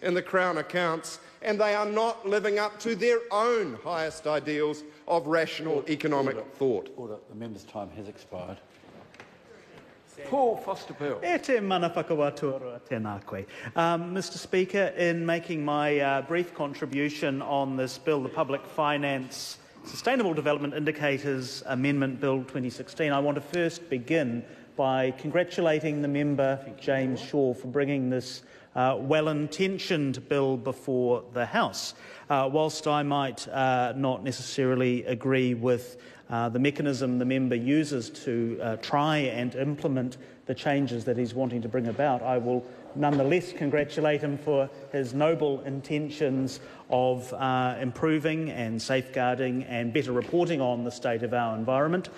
in the Crown accounts, and they are not living up to their own highest ideals of rational economic thought. Order. The member's time has expired. Paul Foster-Bill. Mr Speaker, in making my brief contribution on this bill, the Public Finance Sustainable Development Indicators Amendment Bill 2016, I want to first begin by congratulating the member, James Shaw, for bringing this well-intentioned bill before the House. Whilst I might not necessarily agree with the mechanism the member uses to try and implement the changes that he's wanting to bring about, I will nonetheless congratulate him for his noble intentions of improving and safeguarding and better reporting on the state of our environment.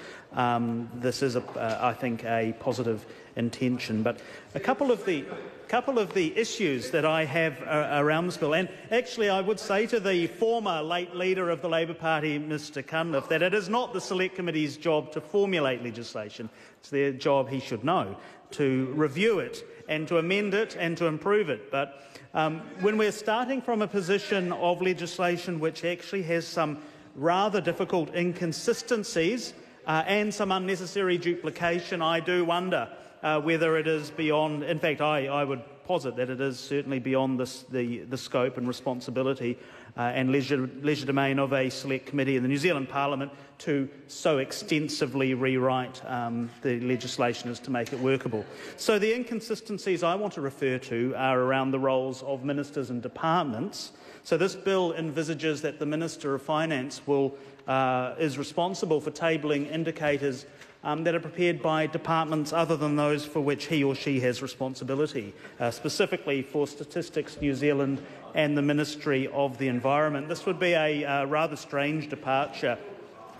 This is, I think, a positive intention. But a couple of the issues that I have around this bill, and actually I would say to the former late leader of the Labour Party, Mr Cunliffe, that it is not the Select Committee's job to formulate legislation. It's their job, he should know, to review it and to amend it and to improve it. But when we're starting from a position of legislation which actually has some rather difficult inconsistencies and some unnecessary duplication, I do wonder whether it is beyond, in fact I would posit that it is certainly beyond the scope and responsibility and leisure domain of a select committee in the New Zealand Parliament to so extensively rewrite the legislation as to make it workable. So the inconsistencies I want to refer to are around the roles of ministers and departments. So this bill envisages that the Minister of Finance is responsible for tabling indicators that are prepared by departments other than those for which he or she has responsibility, specifically for Statistics New Zealand and the Ministry of the Environment. This would be a rather strange departure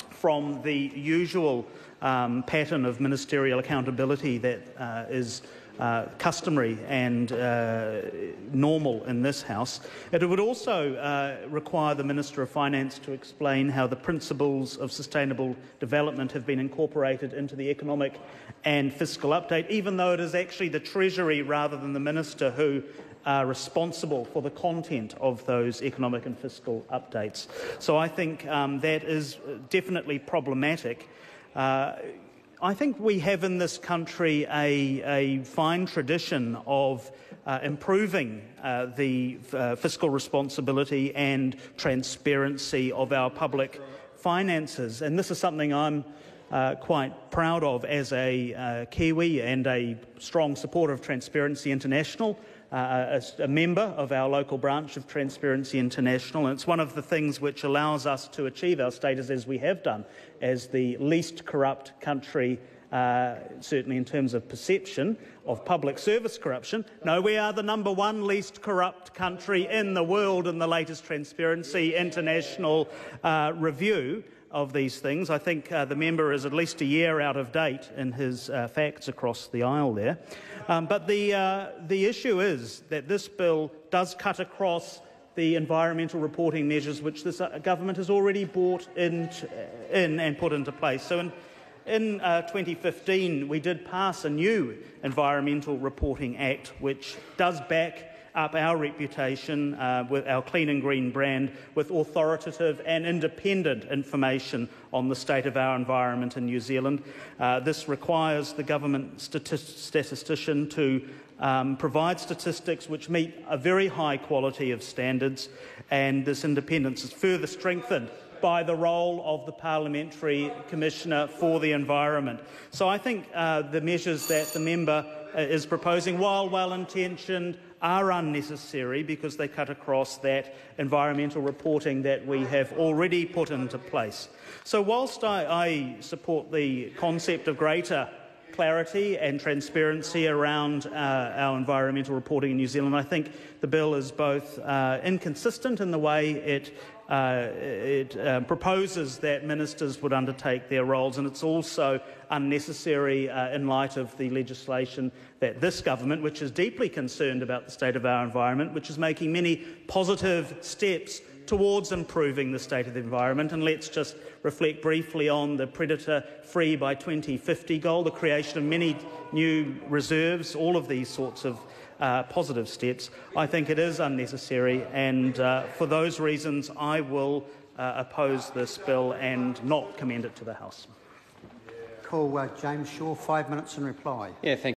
from the usual pattern of ministerial accountability that is customary and normal in this House. It would also require the Minister of Finance to explain how the principles of sustainable development have been incorporated into the economic and fiscal update, even though it is actually the Treasury rather than the Minister who are responsible for the content of those economic and fiscal updates. So I think that is definitely problematic. I think we have in this country a fine tradition of improving the fiscal responsibility and transparency of our public finances, and this is something I'm quite proud of as a Kiwi and a strong supporter of Transparency International, a member of our local branch of Transparency International, and it's one of the things which allows us to achieve our status, as we have done, as the least corrupt country, certainly in terms of perception of public service corruption. No, we are the #1 least corrupt country in the world in the latest Transparency International review of these things. I think the member is at least a year out of date in his facts across the aisle there. But the issue is that this bill does cut across the environmental reporting measures which this government has already brought in and put into place. So in 2015, we did pass a new Environmental Reporting Act which does back up our reputation with our clean and green brand with authoritative and independent information on the state of our environment in New Zealand. This requires the government statistician to provide statistics which meet a very high quality of standards, and this independence is further strengthened by the role of the Parliamentary Commissioner for the Environment. So I think the measures that the member is proposing, while well-intentioned, are unnecessary because they cut across that environmental reporting that we have already put into place. So whilst I support the concept of greater clarity and transparency around our environmental reporting in New Zealand, I think the bill is both inconsistent in the way it proposes that ministers would undertake their roles, and it's also unnecessary in light of the legislation that this government, which is deeply concerned about the state of our environment, which is making many positive steps towards improving the state of the environment. And let's just reflect briefly on the predator-free by 2050 goal, the creation of many new reserves, all of these sorts of positive steps. I think it is unnecessary, and for those reasons I will oppose this bill and not commend it to the House. Call James Shaw, 5 minutes in reply. Yeah, thank